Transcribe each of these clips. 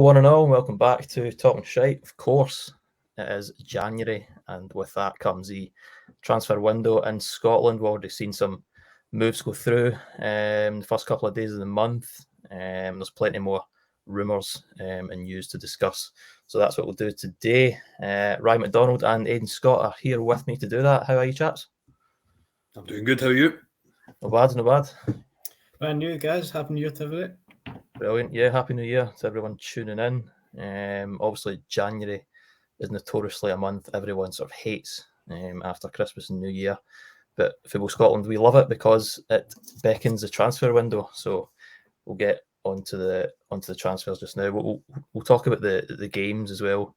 Hello, one and all. Welcome back to Talking SCHEIDT. Of course, it is January, and with that comes the transfer window in Scotland. We've already seen some moves go through the first couple of days of the month. There's plenty more rumours and news to discuss. So that's what we'll do today. Ryan McDonald and Aidan Scott are here with me to do that. How are you, chaps? I'm doing good. How are you? No bad, no bad. Brand new, guys. Happy New Year to everybody. Brilliant. Yeah, Happy New Year to everyone tuning in. Obviously, January is notoriously a month everyone sort of hates after Christmas and New Year. But Football Scotland, we love it because it beckons the transfer window. So we'll get onto the transfers just now. We'll talk about the games as well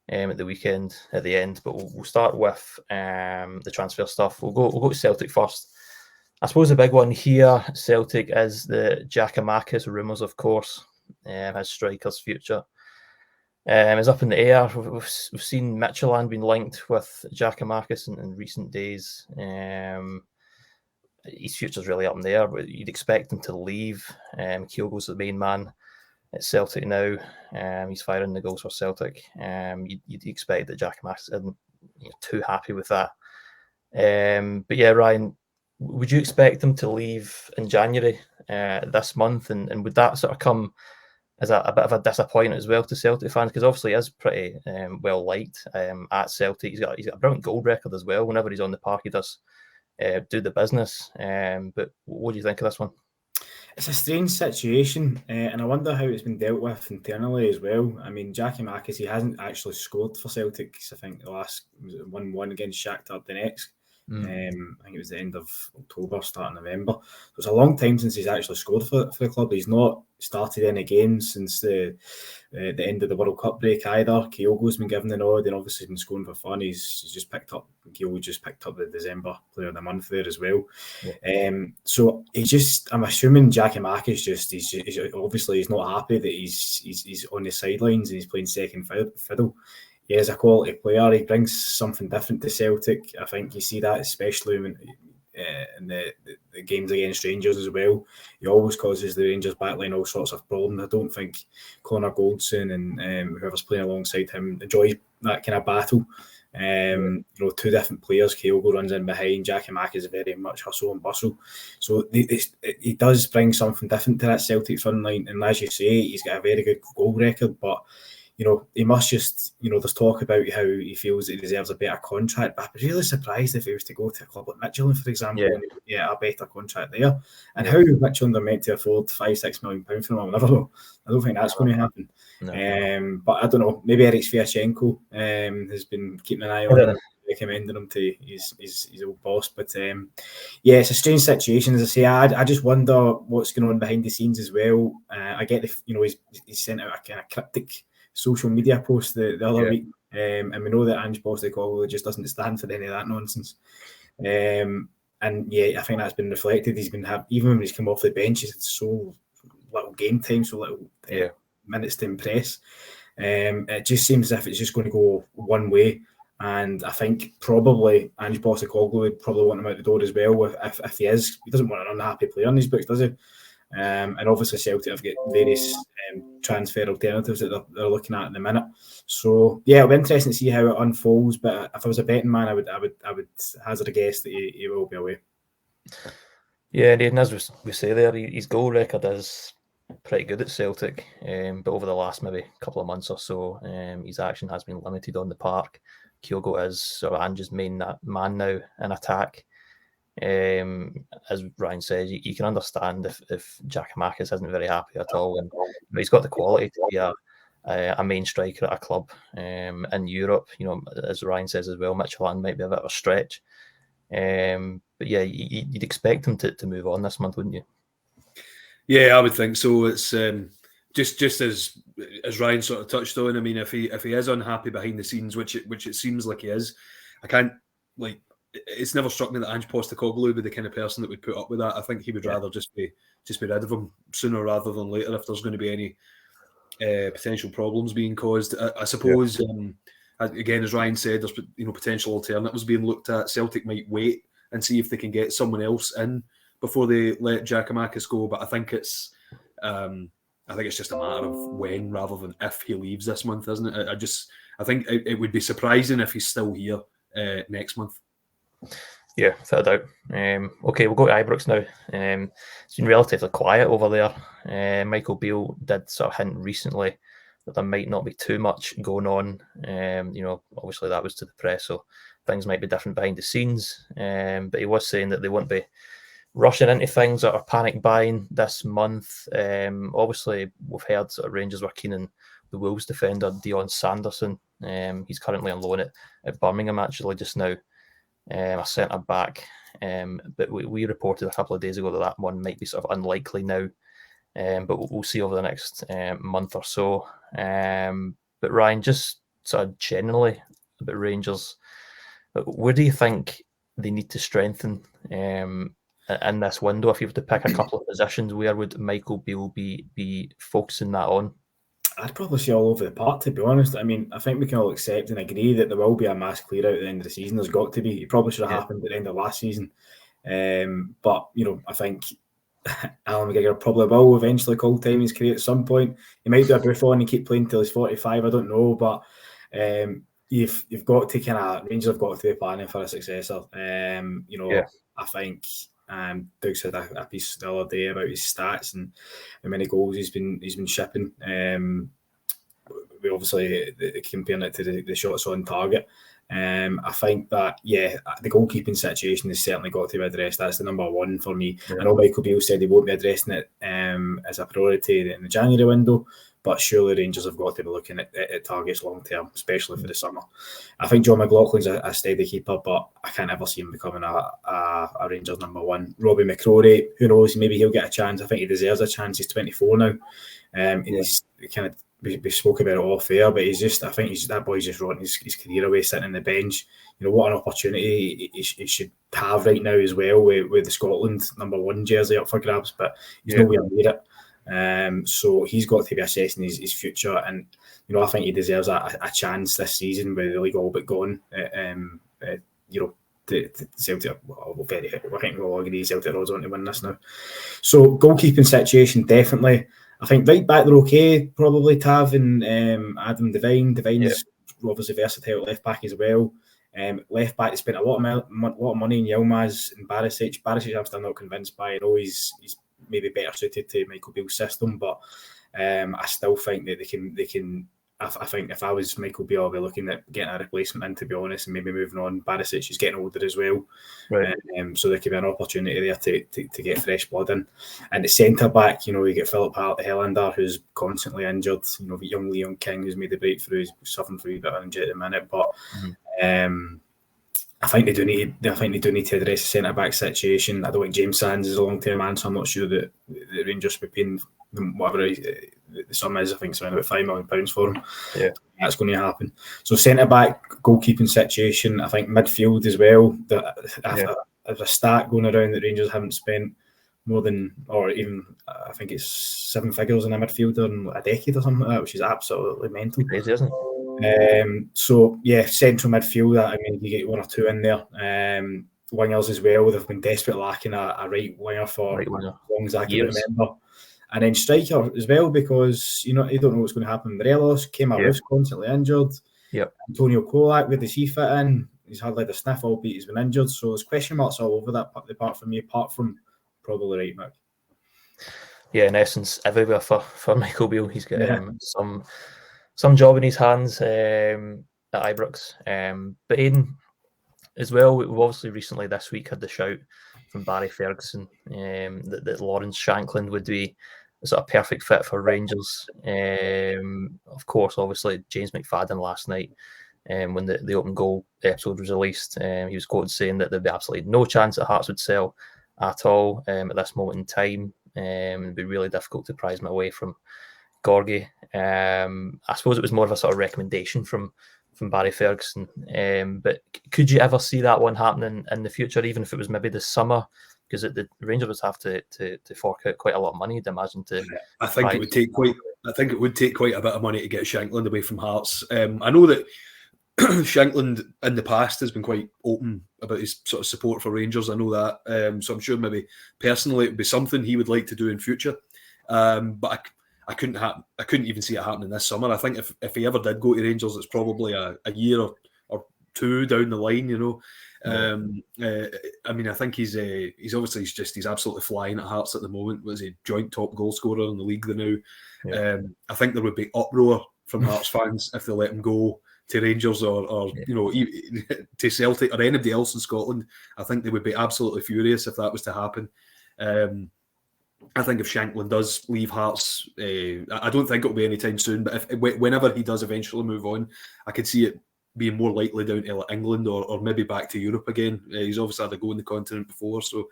at the weekend at the end. But we'll start with the transfer stuff. We'll go to Celtic first. I suppose the big one here, Celtic, is the Giakoumakis rumours, of course. His striker's future is up in the air. We've seen Midtjylland being linked with Giakoumakis in recent days. His future's really up in the air, but you'd expect him to leave. Kyogo's the main man at Celtic now. He's firing the goals for Celtic. You'd expect that Giakoumakis isn't too happy with that. But yeah, Ryan, would you expect him to leave in January this month? And would that sort of come as a bit of a disappointment as well to Celtic fans? Because obviously he is pretty well liked at Celtic. He's got a brilliant goal record as well. Whenever he's on the park, he does do the business. But what do you think of this one? It's a strange situation, and I wonder how it's been dealt with internally as well. I mean, Giakoumakis, he hasn't actually scored for Celtic. I think the last was 1-1 against Shakhtar Donetsk. I think it was the end of October, start of November. So it's a long time since he's actually scored for the club. He's not started any games since the end of the World Cup break either. Kyogo's been given the nod and obviously been scoring for fun. He's just picked up. Kyogo just picked up the December Player of the Month there as well. Yeah. So I'm assuming Giakoumakis he's obviously he's not happy that he's on the sidelines and he's playing second fiddle. He is a quality player. He brings something different to Celtic. I think you see that especially in the games against Rangers as well. He always causes the Rangers backline all sorts of problems. I don't think Connor Goldson and whoever's playing alongside him enjoy that kind of battle. Two different players. Kyogo runs in behind. Giakoumakis is very much hustle and bustle. So he does bring something different to that Celtic front line. And as you say, he's got a very good goal record, but he must just, there's talk about how he feels he deserves a better contract. But I'd be really surprised if he was to go to a club like Midtjylland, for example, and get a better contract there. And how Midtjylland are meant to afford £5-6 million for him, I'll never know. I don't think that's going to happen. No. But I don't know. Maybe Eric Sviatchenko has been keeping an eye on him, recommending him to his old boss. But it's a strange situation. As I say, I just wonder what's going on behind the scenes as well. I get he's sent out a kind of cryptic social media post the other week, and we know that Ange Postecoglou just doesn't stand for any of that nonsense. And I think that's been reflected. He's been even when he's come off the bench, he's had so little game time, so little minutes to impress. It just seems as if it's just going to go one way. And I think probably Ange Postecoglou would probably want him out the door as well. If he doesn't want an unhappy player in his books, does he? And obviously Celtic have got various transfer alternatives that they're looking at the minute. So it'll be interesting to see how it unfolds. But if I was a betting man, I would hazard a guess that he will be away. Yeah, and as we say there, his goal record is pretty good at Celtic. But over the last maybe couple of months or so, his action has been limited on the park. Kyogo is sort of Ange's main man now in attack. As Ryan says, you can understand if Giakoumakis isn't very happy at all, and he's got the quality to be a main striker at a club in Europe. As Ryan says as well, Midtjylland might be a bit of a stretch, but you'd expect him to move on this month, wouldn't you? Yeah, I would think so. It's just as Ryan sort of touched on. I mean, if he is unhappy behind the scenes, which it seems like he is, I can't it's never struck me that Ange Postecoglou would be the kind of person that would put up with that. I think he would rather just be rid of him sooner rather than later if there's going to be any potential problems being caused. I suppose, again, as Ryan said, there's potential alternatives being looked at. Celtic might wait and see if they can get someone else in before they let Giakoumakis go. But I think it's I think it's just a matter of when rather than if he leaves this month, isn't it? I think it would be surprising if he's still here next month. Yeah, without a doubt. Okay, we'll go to Ibrox now. It's been relatively quiet over there. Michael Beale did sort of hint recently that there might not be too much going on. Obviously that was to the press, so things might be different behind the scenes. But he was saying that they won't be rushing into things or panic buying this month. Obviously, we've heard sort of Rangers were keen on the Wolves defender Dion Sanderson. He's currently on loan at Birmingham actually just now. A centre back, but we reported a couple of days ago that one might be sort of unlikely now, but we'll see over the next month or so. But Ryan, just sort of generally about Rangers, where do you think they need to strengthen in this window? If you have to pick a couple of positions, where would Michael Beale be focusing that on? I'd probably say all over the park, to be honest. I mean, I think we can all accept and agree that there will be a mass clear out at the end of the season. There's got to be. It probably should have happened at the end of last season. But, I think Alan McGregor probably will eventually call time in his career at some point. He might do a Buffon and keep playing till he's 45, I don't know. But you've got to Rangers have got to be planning for a successor. I think Doug said a piece the other day about his stats and how many goals he's been shipping. We obviously comparing it to the shots on target. I think that the goalkeeping situation has certainly got to be addressed. That's the number one for me. Yeah. I know Michael Beale said he won't be addressing it as a priority in the January window, but surely Rangers have got to be looking at targets long term, especially for the summer. I think John McLaughlin's a steady keeper, but I can't ever see him becoming a Rangers number one. Robbie McCrory, who knows? Maybe he'll get a chance. I think he deserves a chance. He's 24 now. He's kind of we spoke about it off air, but I think that boy's just rotting his career away sitting on the bench. What an opportunity he should have right now as well with the Scotland number one jersey up for grabs, but he's nowhere near it. So he's got to be assessing his future, and I think he deserves a chance this season with the league all but gone. The Celtic, I think we'll all agree Celtic are odds on to win this now. So goalkeeping situation, definitely. I think right back they're okay, probably Tav and Adam Devine. Devine's obviously versatile left back as well. Left back, they spent a lot of money in Yilmaz and Barisic. Barisic I'm still not convinced by. I know he's maybe better suited to Michael Beale's system, but I still think that they can. I think if I was Michael Beale, I'd be looking at getting a replacement in, to be honest, and maybe moving on. Barisic is getting older as well, right? So there could be an opportunity there to get fresh blood in. And the centre back, you get Philip Helander, who's constantly injured. The young Leon King, who's made the breakthrough, he's suffering through a bit of injury at the minute, but I think they do need to address the centre back situation. I don't think James Sands is a long term answer. I'm not sure that the Rangers will be paying whatever the sum is. I think it's around about £5 million for him. Yeah, that's going to happen. So centre back, goalkeeping situation. I think midfield as well. There's a stat going around that Rangers haven't spent more than, or even I think it's 7 figures in a midfielder in a decade or something like that, which is absolutely mental. Crazy, isn't it? So central midfield. I mean, you get one or two in there. Wingers as well. They've been desperately lacking a right winger for as long as I can remember. And then striker as well, because you don't know what's going to happen. Morelos, Kemar's constantly injured. Yep. Antonio Kolak, where does he fit in? He's hardly had a sniff, albeit he's been injured. So there's question marks all over that apart from probably right back. Yeah, in essence, everywhere for Michael Beale. He's got some job in his hands at Ibrox. But Aidan, as well, we've obviously recently this week had the shout from Barry Ferguson that Lawrence Shankland would be a sort of perfect fit for Rangers. Of course, obviously, James McFadden last night, when the open goal episode was released, he was quoted saying that there'd be absolutely no chance that Hearts would sell at all at this moment in time. It'd be really difficult to prize him away from Gorgie. I suppose it was more of a sort of recommendation from Barry Ferguson. But could you ever see that one happening in the future, even if it was maybe this summer? Because the Rangers would have to fork out quite a lot of money, I'd imagine. I think it would take quite a bit of money to get Shankland away from Hearts. I know that Shankland in the past has been quite open about his sort of support for Rangers. I know that. So I'm sure maybe personally it would be something he would like to do in future. But I couldn't even see it happening this summer. I think if he ever did go to Rangers, it's probably a year or two down the line, you know. I mean, I think he's obviously he's absolutely flying at Hearts at the moment. Was he joint top goal scorer in the league now? Yeah. I think there would be uproar from Hearts fans if they let him go to Rangers or you know, to Celtic or anybody else in Scotland. I think they would be absolutely furious if that was to happen. I think if Shankland does leave Hearts, I don't think it'll be anytime soon, but whenever he does eventually move on, I could see it being more likely down to like England or maybe back to Europe again. He's obviously had a go in the continent before, so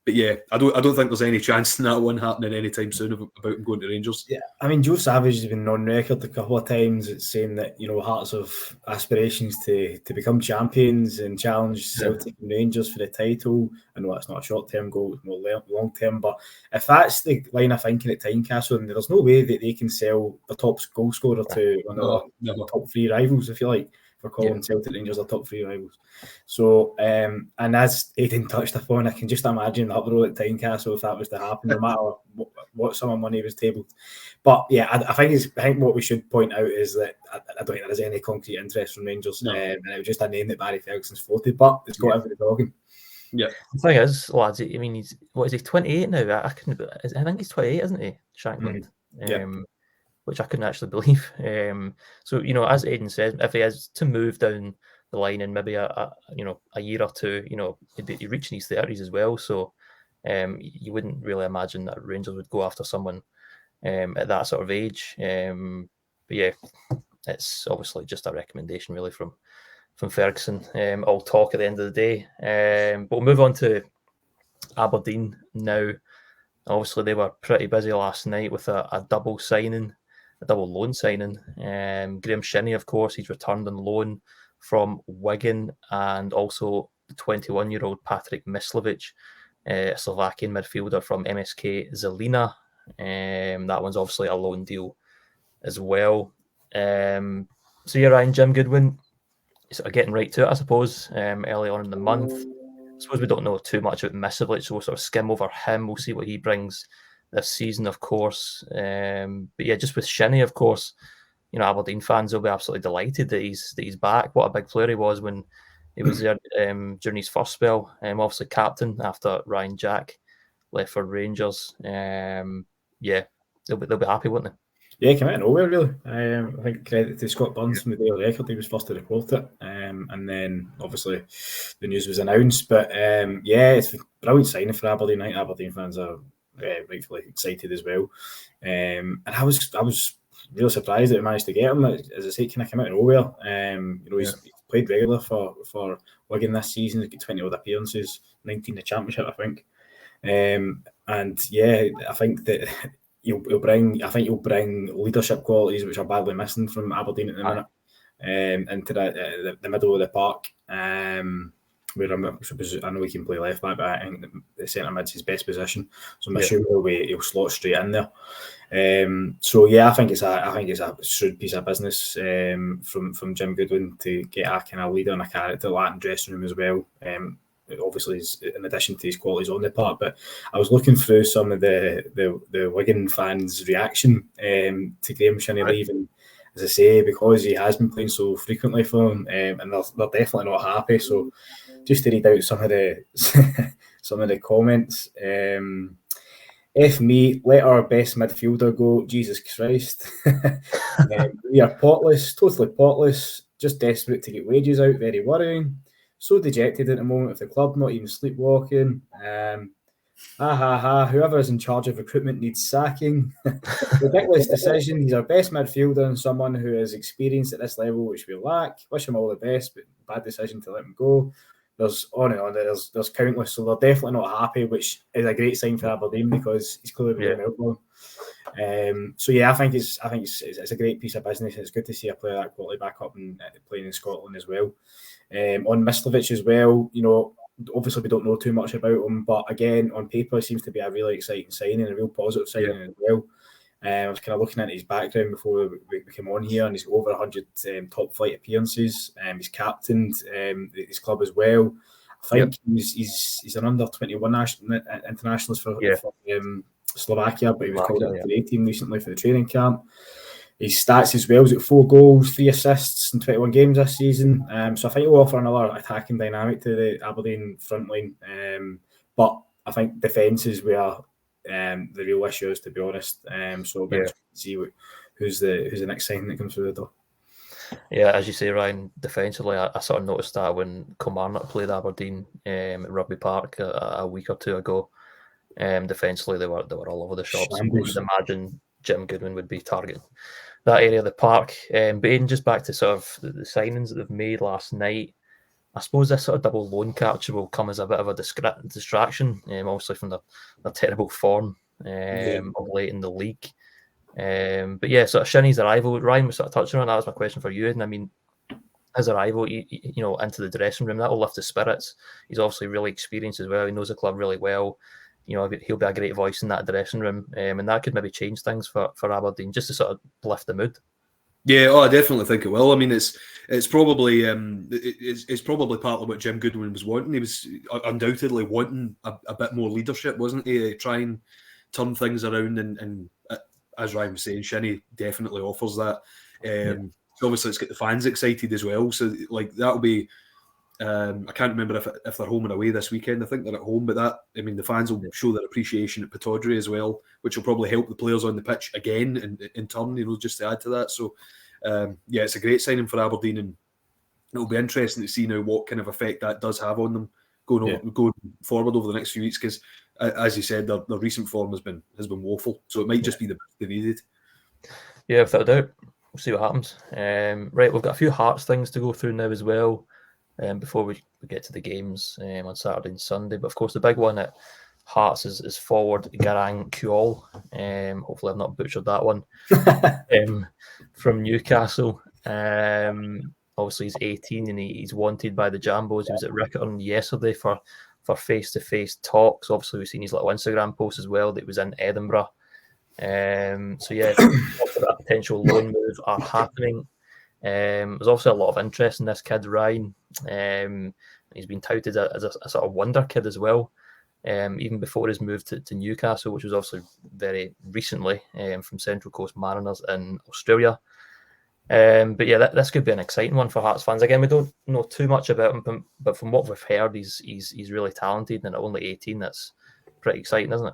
but yeah, I don't think there's any chance in that one happening anytime soon about him going to Rangers. Yeah, I mean, Joe Savage has been on record a couple of times saying that, you know, Hearts have aspirations to become champions and challenge Celtic and Rangers for the title. I know that's not a short-term goal, it's more long-term, but if that's the line of thinking at Tynecastle, then there's no way that they can sell the top goal scorer to one of the top three rivals, if you like. For calling Celtic Rangers are top three rivals. So, and as Aidan touched upon, I can just imagine the uproar at Tynecastle if that was to happen, no matter what sum of money was tabled. But yeah, I think what we should point out is that I don't think there is any concrete interest from Rangers, and it was just a name that Barry Ferguson's floated, but it's got everybody talking. Yeah, the thing is, lads, I mean, he's 28 now? I think he's 28, isn't he, Shankland? Which I couldn't actually believe. So, you know, as Aidan said, if he is to move down the line in maybe a year or two, you know, he'd reach in his 30s as well. So you wouldn't really imagine that Rangers would go after someone at that sort of age. But yeah, it's obviously just a recommendation really from Ferguson. All talk at the end of the day. But we'll move on to Aberdeen now. Obviously, they were pretty busy last night with a double loan signing. Graham Shinnie, of course, he's returned on loan from Wigan, and also the 21-year-old Patrick Mislovic, a Slovakian midfielder from MSK Zelina. That one's obviously a loan deal as well. So yeah, Ryan, Jim Goodwin, sort of getting right to it, I suppose, early on in the month. I suppose we don't know too much about Mislovic, so we'll sort of skim over him. We'll see what he brings this season, of course. But yeah, just with Shinnie, of course, you know, Aberdeen fans will be absolutely delighted that he's back. What a big player he was when he was there during his first spell. Obviously captain after Ryan Jack left for Rangers. Yeah, they'll be happy, won't they? Yeah, he came out of nowhere, really. I think credit to Scott Burns from the Daily Record, he was first to report it. And then, obviously, the news was announced. But, yeah, it's a brilliant signing for Aberdeen. I think Aberdeen fans are rightfully excited as well. And I was really surprised that we managed to get him. As I say, kind of came out of nowhere. You know, he's played regular for Wigan this season. He's got 20 odd appearances, 19 in the Championship, I think. And, yeah, I think that... He'll bring leadership qualities which are badly missing from Aberdeen at the minute, into the middle of the park. Where I know he can play left back, but I think the centre mid's his best position. So I'm assuming he'll slot straight in there. So yeah, I think it's a shrewd piece of business from Jim Goodwin to get a kind of leader and a character like in dressing room as well. Obviously, in addition to his qualities on the park, but I was looking through some of the Wigan fans' reaction to Graham Shinnie leaving, as I say, because he has been playing so frequently for them, and they're definitely not happy. So, just to read out some of the comments. F me, let our best midfielder go. Jesus Christ, we are potless, totally potless, just desperate to get wages out. Very worrying. So dejected at the moment with the club, not even sleepwalking. Whoever is in charge of recruitment needs sacking. Ridiculous decision. He's our best midfielder and someone who has experience at this level, which we lack. Wish him all the best, but bad decision to let him go. There's on and on. There's countless. So they're definitely not happy, which is a great sign for Aberdeen because he's clearly been out for them. So yeah, I think it's a great piece of business. It's good to see a player that quality back up and playing in Scotland as well. On Mislovic as well, you know, obviously we don't know too much about him, but again, on paper, it seems to be a really exciting signing, a real positive signing as well. I was kind of looking at his background before we came on here, and he's got over 100 top flight appearances. He's captained his club as well. I think he's an under 21 internationalist for Slovakia, but he was called up Yeah. to the A team recently for the training camp. His stats as well, he's got 4 goals, 3 assists in 21 games this season. So I think he'll offer another attacking dynamic to the Aberdeen front line. But I think defence is where the real issue is, to be honest. So we'll be interested to see who's the next signing that comes through the door. Yeah, as you say, Ryan, defensively, I sort of noticed that when Kilmarnock played Aberdeen at Rugby Park a week or two ago. Defensively, they were all over the shops. You'd imagine Jim Goodwin would be targeting that area of the park. But even just back to sort of the signings that they've made last night, I suppose this sort of double loan capture will come as a bit of a distraction, obviously from the terrible form of late in the league. But yeah, sort of Shinnie's arrival, Ryan was sort of touching on that. Was my question for you, and I mean, his arrival, into the dressing room, that will lift his spirits. He's obviously really experienced as well. He knows the club really well. He'll be a great voice in that dressing room, and that could maybe change things for Aberdeen, just to sort of lift the mood. Yeah, I definitely think it will. I mean, it's probably it's probably partly what Jim Goodwin was wanting. He was undoubtedly wanting a bit more leadership, wasn't he? Try and turn things around, and as Ryan was saying, Shinnie definitely offers that. So obviously, it's got the fans excited as well. So like that'll be. I can't remember if they're home and away this weekend. I think they're at home, but the fans will show their appreciation at Pittodrie as well, which will probably help the players on the pitch again in turn, just to add to that. So, it's a great signing for Aberdeen, and it'll be interesting to see now what kind of effect that does have on them going forward over the next few weeks. Because, as you said, their recent form has been woeful. So it might just be the best they needed. Yeah, without a doubt. We'll see what happens. Right, we've got a few Hearts things to go through now as well. Before we get to the games on Saturday and Sunday. But of course, the big one at Hearts is forward Garang Kuol. Hopefully I've not butchered that one. From Newcastle. Obviously he's 18 and he's wanted by the Jambos. He was at Rickerton yesterday for face-to-face talks. Obviously we've seen his little Instagram post as well that he was in Edinburgh. So yeah, lots of that potential loan move are happening. There's also a lot of interest in this kid, Ryan. He's been touted as a sort of wonder kid as well, even before his move to Newcastle, which was obviously very recently from Central Coast Mariners in Australia. But yeah, this could be an exciting one for Hearts fans. Again, we don't know too much about him, but from what we've heard, he's really talented, and at only 18, that's pretty exciting, isn't it?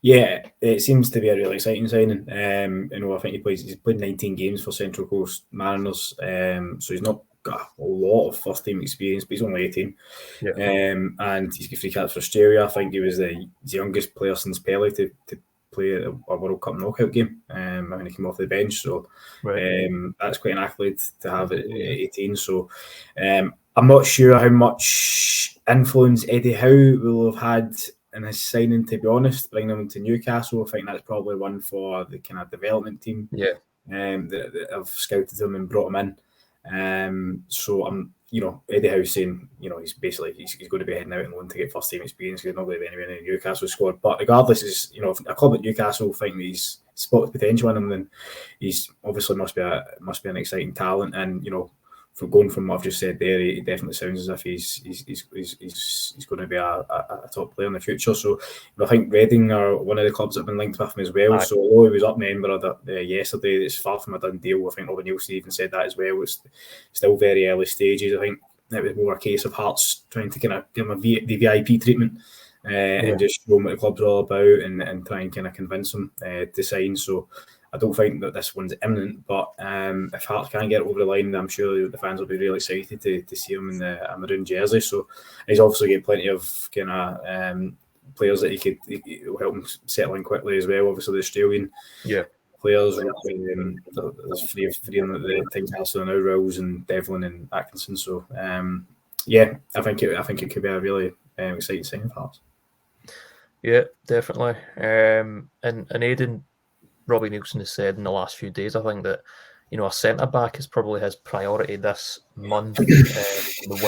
Yeah, it seems to be a really exciting signing. I think he's played 19 games for Central Coast Mariners, so he's not got a lot of first team experience, but he's only 18. Yeah. And he's got 3 caps for Australia. I think he was the youngest player since Pele to play a World Cup knockout game when he came off the bench. So that's quite an accolade to have at 18. So I'm not sure how much influence Eddie Howe will have had in his signing, to be honest, bringing him to Newcastle. I think that's probably one for the kind of development team. Yeah. That have scouted him and brought him in. So I'm, Eddie Howe saying, he's going to be heading out and loan to get first team experience. He's not going to be anywhere in the Newcastle squad. But regardless, is if a club at Newcastle think that he's spotted potential in him, then he's obviously must be an exciting talent. And from going from what I've just said there, he definitely sounds as if he's going to be a top player in the future. So I think Reading are one of the clubs that have been linked with him as well. So although he was up in Edinburgh yesterday, it's far from a done deal. I think Robin Nielsen even said that as well. It's still very early stages. I think it was more a case of Hearts trying to kind of give him the VIP treatment and just show him what the club's all about and try and kind of convince him to sign. So I don't think that this one's imminent, but if Hearts can get it over the line, then I'm sure the fans will be really excited to see him in the maroon jersey. So he's obviously got plenty of kind of players that he will help him settle in quickly as well. Obviously, the Australian players, there's three of them at the Team Castle now, Rills and Devlin and Atkinson. So I think it could be a really exciting signing for Hearts. Yeah, definitely. And Aidan, Robbie Nielsen has said in the last few days, I think that a centre back is probably his priority this month in the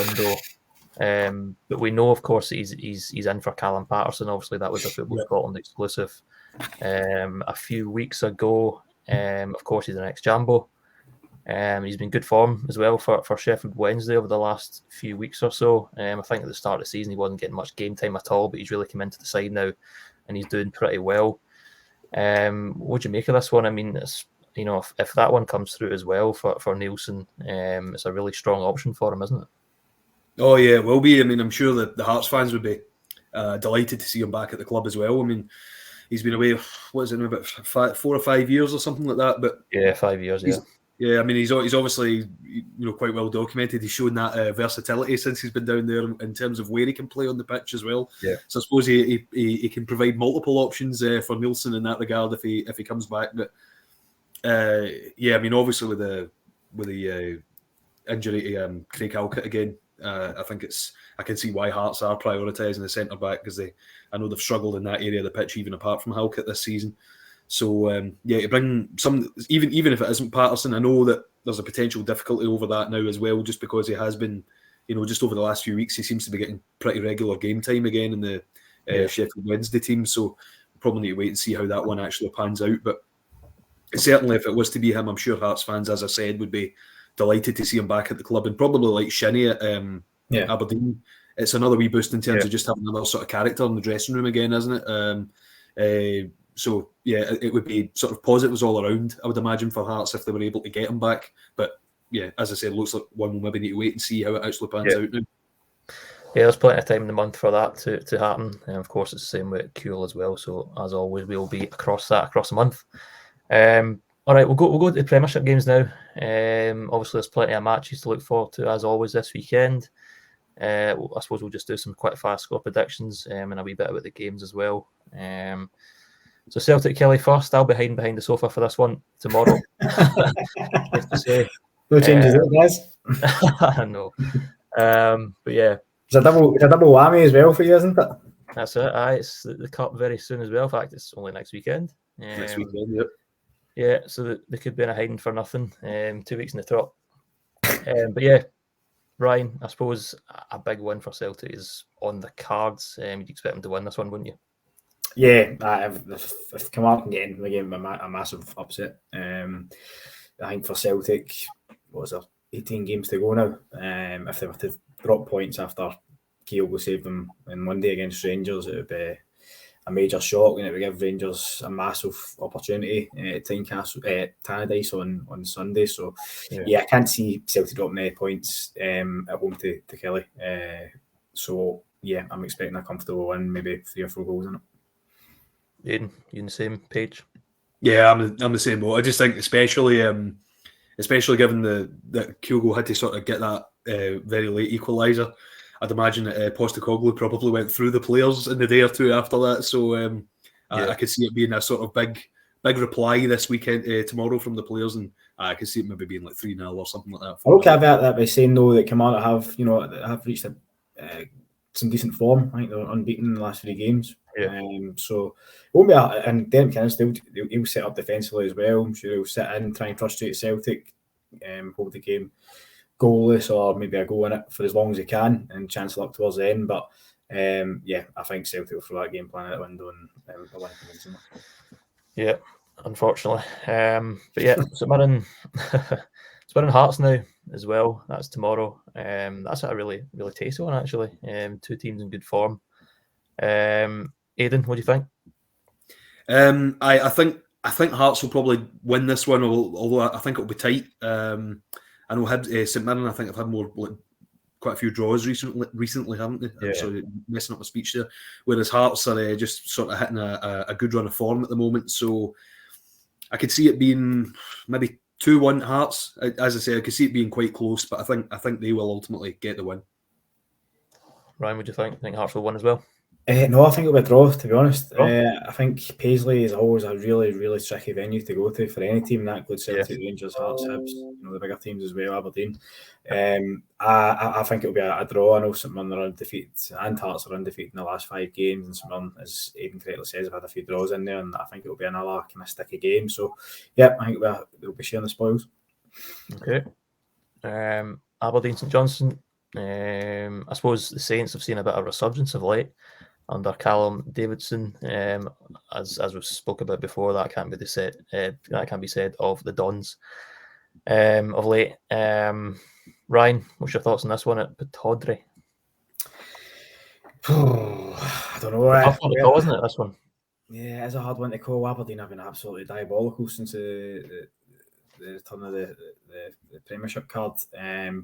window. But we know, of course, he's in for Callum Patterson. Obviously, that was a Football Scotland exclusive a few weeks ago. Of course, he's an ex-Jambo. He's been good form as well for Sheffield Wednesday over the last few weeks or so. I think at the start of the season he wasn't getting much game time at all, but he's really come into the side now and he's doing pretty well. What do you make of this one? I mean, it's, you know, if that one comes through as well for Nielsen, it's a really strong option for him, isn't it? Oh yeah, it will be. I mean, I'm sure that the Hearts fans would be delighted to see him back at the club as well. I mean, he's been away, what is it, about 4 or 5 years or something like that. But yeah, 5 years. Yeah. Yeah, I mean, he's obviously, you know, quite well documented. He's shown that versatility since he's been down there in terms of where he can play on the pitch as well. Yeah. So I suppose he can provide multiple options for Nielsen in that regard if he comes back. But yeah, I mean, obviously with the injury to Craig Halkett again, I think I can see why Hearts are prioritising the centre back, because I know they've struggled in that area of the pitch even apart from Halkett this season. So yeah, to bring some, even if it isn't Patterson, I know that there's a potential difficulty over that now as well, just because he has been, you know, just over the last few weeks, he seems to be getting pretty regular game time again in the Sheffield Wednesday team. So we'll probably need to wait and see how that one actually pans out. But certainly, if it was to be him, I'm sure Hearts fans, as I said, would be delighted to see him back at the club, and probably like Shinnie at Aberdeen. It's another wee boost in terms of just having another sort of character in the dressing room again, isn't it? So, yeah, it would be sort of positives all around, I would imagine, for Hearts if they were able to get him back. But, yeah, as I said, it looks like one will maybe need to wait and see how it actually pans out now. Yeah, there's plenty of time in the month for that to happen. And, of course, it's the same with Kuhl as well. So, as always, we'll be across the month. All right, we'll go to the Premiership games now. Obviously, there's plenty of matches to look forward to, as always, this weekend. I suppose we'll just do some quite fast score predictions and a wee bit about the games as well. So Celtic Kelly first. I'll be hiding behind the sofa for this one tomorrow. Nice to say. No changes there, guys. I know. But yeah. It's a double whammy as well for you, isn't it? That's it. It's the Cup very soon as well. In fact, it's only next weekend. Next weekend, yep. Yeah, so they could be in a hiding for nothing. 2 weeks in the trot. But yeah, Ryan, I suppose a big win for Celtic is on the cards. You'd expect them to win this one, wouldn't you? Yeah, if Kamara can get in the game, a massive upset. I think for Celtic, what was there, 18 games to go now. If they were to drop points after Kyogo saved them on Monday against Rangers, it would be a major shock, and it would give Rangers a massive opportunity at Tannadice on Sunday. So yeah, I can't see Celtic dropping any points at home to Kelly. So yeah, I'm expecting a comfortable win, maybe 3 or 4 goals in it. Aidan, you on the same page? Yeah, I'm the same boat. I just think, especially given that Kyogo had to sort of get that very late equaliser, I'd imagine that Postecoglou probably went through the players in the day or two after that. So I could see it being a sort of big reply this weekend, tomorrow, from the players, and I could see it maybe being like 3-0 or something like that. I will caveat that by saying, though, that Kamara have reached some decent form. I think they're unbeaten in the last 3 games. Yeah. So it won't be and Derek McInnes, he'll set up defensively as well. I'm sure he'll sit in, try and frustrate Celtic, hold the game goalless or maybe a goal in it for as long as he can, and chance luck towards the end. But yeah, I think Celtic will throw that game plan out the window and win convincingly. Yeah, unfortunately. But yeah, St Mirren Hearts now as well. That's tomorrow. That's a really, really tasty one, actually. 2 teams in good form. Aidan, what do you think? I think Hearts will probably win this one, although I think it'll be tight. I know St Mirren, I think, have had quite a few draws recently, haven't they? Yeah. I'm sorry, messing up my speech there. Whereas Hearts are just sort of hitting a good run of form at the moment. So I could see it being maybe 2-1 Hearts. As I say, I could see it being quite close, but I think they will ultimately get the win. Ryan, what do you think? Think Hearts will win as well? No, I think it'll be a draw, to be honest. I think Paisley is always a really, really tricky venue to go to for any team. That includes Celtic, Rangers, Hearts, Hibs, the bigger teams as well, Aberdeen. I think it'll be a draw. I know St Mirren are undefeated and Hearts are undefeated in the last 5 games, and St Mirren, as Aidan correctly says, have had a few draws in there, and I think it'll be another kind of sticky game. So, yeah, I think they'll be sharing the spoils. Okay. Aberdeen, St Johnstone. I suppose the Saints have seen a bit of resurgence of late under Callum Davidson. As we spoke about before, that can't be said of the Dons of late. Ryan, what's your thoughts on this one at Pittodrie? I don't know. Tough one to call, isn't it, this one? Yeah, it's a hard one to call. Aberdeen have been absolutely diabolical since the return of the Premiership card.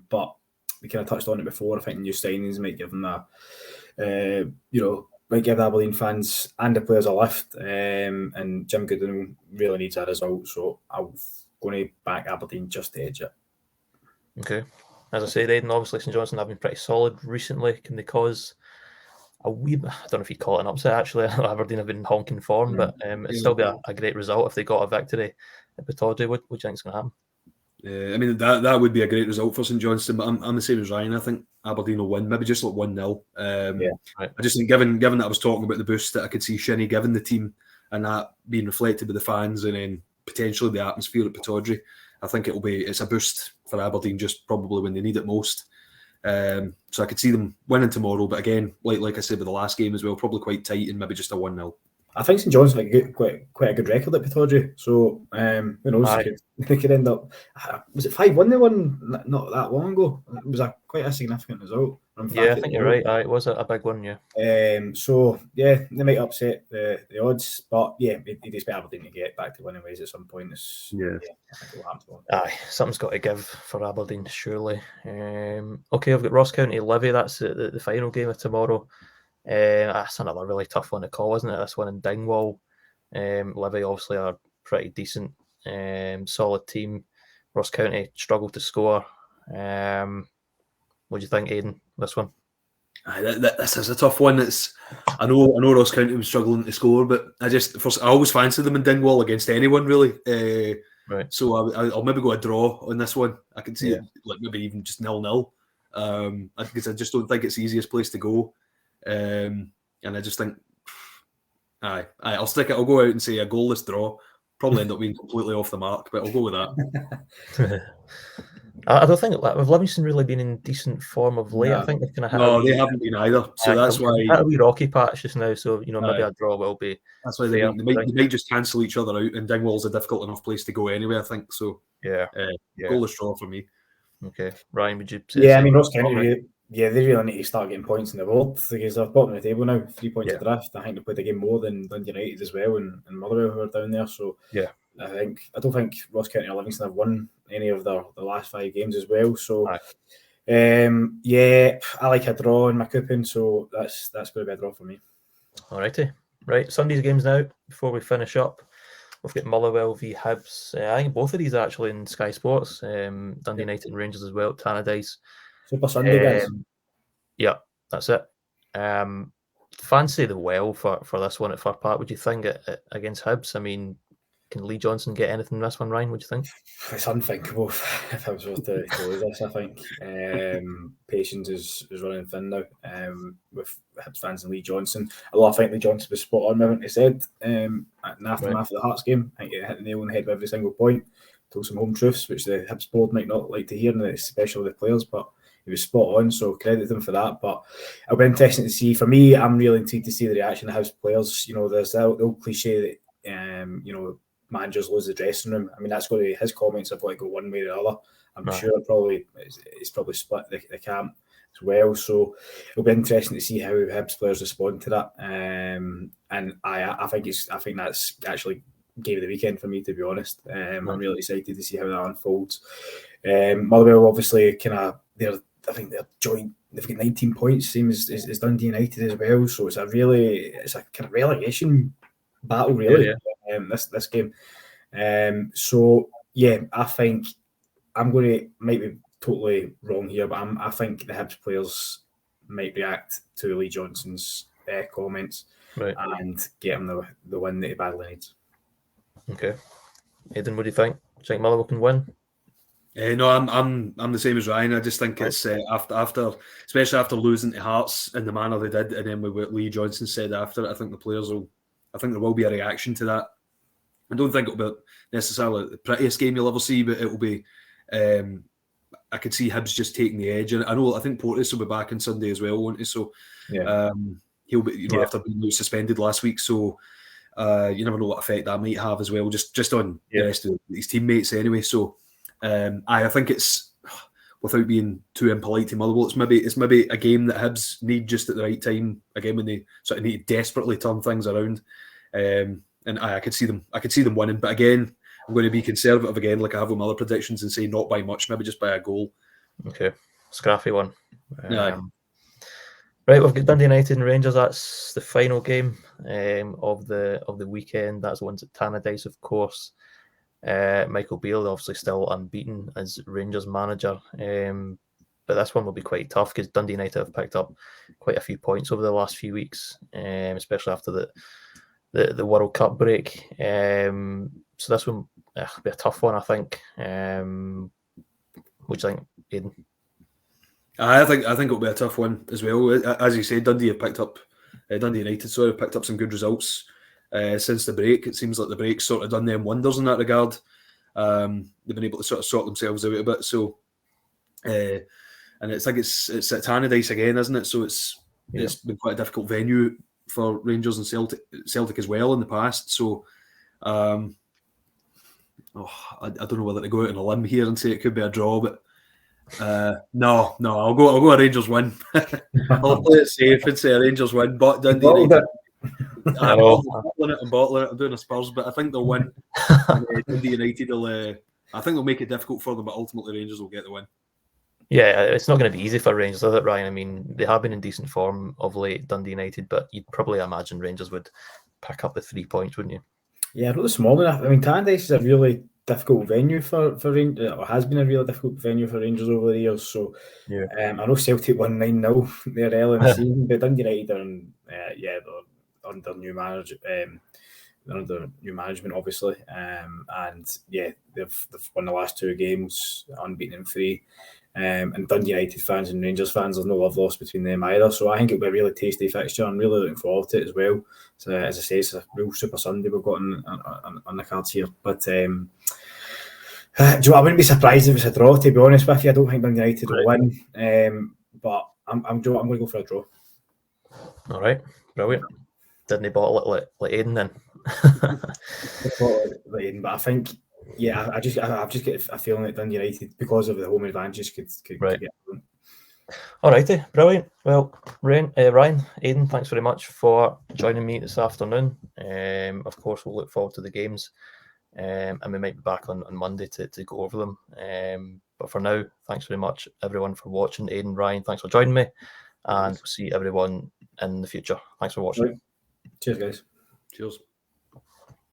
But we kind of touched on it before. I think new signings might give them might give the Aberdeen fans and the players a lift. And Jim Goodwin really needs a result, so I'm going to back Aberdeen just to edge it. Okay. As I said, Aidan, obviously St Johnstone have been pretty solid recently. Can they cause a wee bit, I don't know if you'd call it an upset, actually. Aberdeen have been in honking form, but it'd still be a great result if they got a victory at Pittodrie. What do you think is going to happen? I mean, that would be a great result for St Johnstone, but I'm the same as Ryan. I think Aberdeen will win, maybe just like 1-0. Right. I just think, given that I was talking about the boost that I could see Shinnie giving the team and that being reflected by the fans and then potentially the atmosphere at Pittodrie, I think it's a boost for Aberdeen just probably when they need it most. So I could see them winning tomorrow, but again, like I said with the last game as well, probably quite tight and maybe just a 1-0. I think St John's have quite a good record at Pittodrie, so who knows? They could end up. Was it 5-1 they won not that long ago? It was quite a significant result. Yeah, I think you're right. It was a big one, yeah. So yeah, they might upset the odds, but yeah, you'd expect Aberdeen to get back to winning ways at some point. I think it'll happen. Aye, something's got to give for Aberdeen, surely. Okay, I've got Ross County Livy. That's the final game of tomorrow. That's another really tough one to call, isn't it? This one in Dingwall. Livy obviously are pretty decent, solid team. Ross County struggled to score. What do you think, Aidan? This one? This is a tough one. I know Ross County was struggling to score, but I always fancied them in Dingwall against anyone really. Right. So I'll maybe go a draw on this one. I can see it, like maybe even just 0-0. Because I just don't think it's the easiest place to go. And I just think, I'll stick it. I'll go out and say a goalless draw. Probably end up being completely off the mark, but I'll go with that. I don't think Livingston really been in decent form of late. I think they've kind of had they haven't been either. So that's why had a wee rocky patch just now. So maybe a draw will be. That's why they might just cancel each other out. And Dingwall's a difficult enough place to go anyway. I think so. Goalless draw for me. Okay, Ryan, would you say? I mean, Ross County. They really need to start getting points in the board because they're bottom of the table now, 3 points adrift. I think they played a game more than Dundee United as well, and Motherwell who are down there. So I don't think Ross County or Livingston have won any of the last 5 games as well. So I like a draw in my coupon, so that's going to be a draw for me. Alrighty, right. Sunday's games now. Before we finish up, we've got Motherwell v Hibs. I think both of these are actually in Sky Sports. Dundee United and Rangers as well. Tannadice. Super Sunday, guys. Yeah, that's it. Fancy the well for this one at Fir Park. Would you think against Hibs? I mean, can Lee Johnson get anything in this one, Ryan? Would you think? It's unthinkable if Hibs were to lose this, I think. Patience is running thin now with Hibs fans and Lee Johnson. Although I think Lee Johnson was spot on with everything he said in aftermath of the Hearts game. I think he hit the nail on the head with every single point. Told some home truths, which the Hibs board might not like to hear, especially the players, but he was spot on, so credit him for that. But it'll be interesting to see. For me, I'm really intrigued to see the reaction of Hibs players. There's the old cliche that managers lose the dressing room. I mean, that's going to his comments have got to go one way or the other. I'm sure it's probably split the camp as well. So it'll be interesting to see how Hibs players respond to that. And I think that's actually game of the weekend for me, to be honest. I'm really excited to see how that unfolds. Motherwell obviously I think they're joint. They've got 19 points, same as Dundee United as well. So it's a kind of relegation battle, really. This game. I think I'm going to might be totally wrong here, but I think the Hibs players might react to Lee Johnson's comments and get him the win that he badly needs. Okay, Aidan, what do you think? Do you think Motherwell can win? No, I'm the same as Ryan. I just think it's after, especially after losing to Hearts in the manner they did, and then with what Lee Johnson said after it, I think there will be a reaction to that. I don't think it'll be necessarily the prettiest game you'll ever see, but it will be. I could see Hibs just taking the edge, and I think Portis will be back on Sunday as well, won't he? So he'll be, after being suspended last week, so you never know what effect that might have as well, just on the rest of his teammates anyway. So. I think it's, without being too impolite to Motherwell, it's maybe a game that Hibs need just at the right time, again when they sort of need to desperately turn things around. And I could see them winning. But again, I'm going to be conservative again, like I have with my other predictions, and say not by much, maybe just by a goal. Okay, scrappy one. Yeah. Right, we've got Dundee United and Rangers. That's the final game of the weekend. That's the ones at Tannadice, of course. Michael Beale obviously still unbeaten as Rangers manager, but this one will be quite tough because Dundee United have picked up quite a few points over the last few weeks, especially after the World Cup break. So this one will be a tough one, I think. What do you think, Aidan? I think it'll be a tough one as well. As you said, Dundee United have picked up some good results since the break. It seems like the break's sort of done them wonders in that regard. They've been able to sort of sort themselves out a bit. So, and it's like it's at Tannadice again, isn't it? So it's been quite a difficult venue for Rangers and Celtic as well in the past. So, I don't know whether to go out on a limb here and say it could be a draw, but no, I'll go a Rangers win. I'll play it safe and say a Rangers win, but Dundee United. I'm bottling it. I'm doing a Spurs, but I think they'll win. And, Dundee United will. I think they'll make it difficult for them, but ultimately Rangers will get the win. Yeah, it's not going to be easy for Rangers, is it, Ryan? I mean, they have been in decent form of late, Dundee United, but you'd probably imagine Rangers would pick up the 3 points, wouldn't you? Yeah, really small enough. I mean, Tannadice is a really difficult venue for Rangers, or has been a really difficult venue for Rangers over the years. So, yeah. I know Celtic won 9-0 there early in the season, but Dundee United are they're under new manager. They're under new management, obviously, and yeah, they've won the last 2 games, unbeaten in 3. And Dundee United fans and Rangers fans, there's no love lost between them either. So I think it'll be a really tasty fixture. I'm really looking forward to it as well. So as I say, it's a real Super Sunday we've got on the cards here. But do you know, I wouldn't be surprised if it's a draw, to be honest with you. I don't think Dundee United will win. But I'm going to go for a draw. All right, brilliant. Didn't they bottle it like Aidan then? But I think, yeah, I've just get a feeling that Dundee United, because of the home advantage, could get them. All righty, brilliant. Well, Ryan, Aidan, thanks very much for joining me this afternoon. Of course, we'll look forward to the games, and we might be back on Monday to go over them. But for now, thanks very much, everyone, for watching. Aidan, Ryan, thanks for joining me, and we'll see everyone in the future. Thanks for watching. Right. Cheers, guys. Cheers.